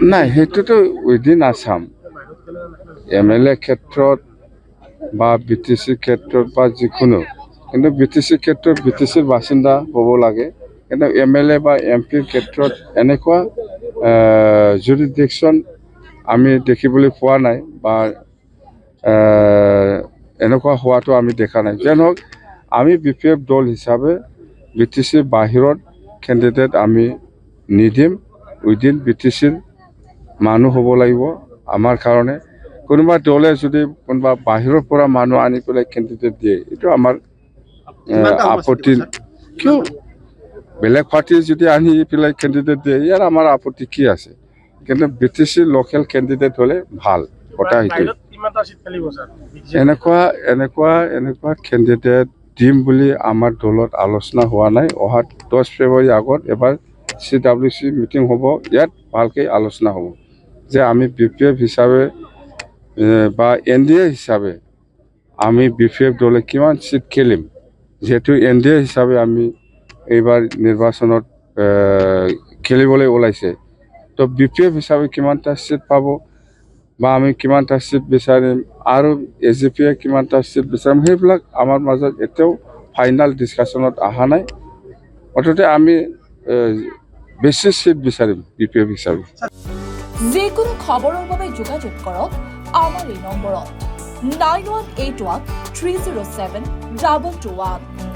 নাই সেইটোতো within Assam MLA ক্ষেত্ৰত বা BTC ক্ষেত্ৰত বা যিকোনো কিন্তু BTC ক্ষেত্ৰত BTCৰ বাসিন্দা হ'ব লাগে কিন্তু MLA বা MPৰ ক্ষেত্ৰত এনেকুৱা জুৰিডিকশ্যন আমি দেখিবলৈ পোৱা নাই বা এনেকুৱা হোৱাটো আমি দেখা নাই যেন হওক আমি BPF দল হিচাপে BTCৰ বাহিৰত কেণ্ডিডেট আমি নিদিম উইদিন BTCৰ মানুহ হ'ব লাগিব আমাৰ কাৰণে কোনোবা দলে যদি কোনোবা বাহিৰৰ পৰা মানুহ আনি পেলাই কেণ্ডিডেট দিয়ে এইটো আমাৰ আপত্তি কিয় বেলেগ পাৰ্টি যদি আনি পেলাই কেণ্ডিডেট দিয়ে ইয়াৰ আমাৰ আপত্তি কি আছে কিন্তু BTCৰ লোকেল কেণ্ডিডেট হ'লে ভাল কথা সেইটো এনেকুৱা কেণ্ডিডেট দিম বুলি আমাৰ দলত আলোচনা হোৱা নাই অহা 10 ফেব্ৰুৱাৰী আগত এবাৰ CWC মিটিং হ'ব ইয়াত ভালকৈ আলোচনা হ'ব যে আমি BPF হিচাপে বা NDA হিচাপে আমি BPF দলে কিমান সিট খেলিম যেহেতু NDA হিচাপে আমি এইবাৰ নিৰ্বাচনত খেলিবলৈ ওলাইছে তো BPF হিচাপে কিমানটা সিট পাব বা আমি কিমানটা সিট বিচাৰিম আৰু AGPয়ে কিমানটা সিট বিচাৰিম সেইবিলাক আমাৰ মাজত এতিয়াও ফাইনাল ডিছকাশ্যনত অহা নাই অৰ্থাৎ আমি বেছি সিট বিচাৰিম BPF হিচাপে যিকোনো খবৰৰ বাবে যোগাযোগ কৰক আমাৰ এই নম্বৰত 9181 307 2221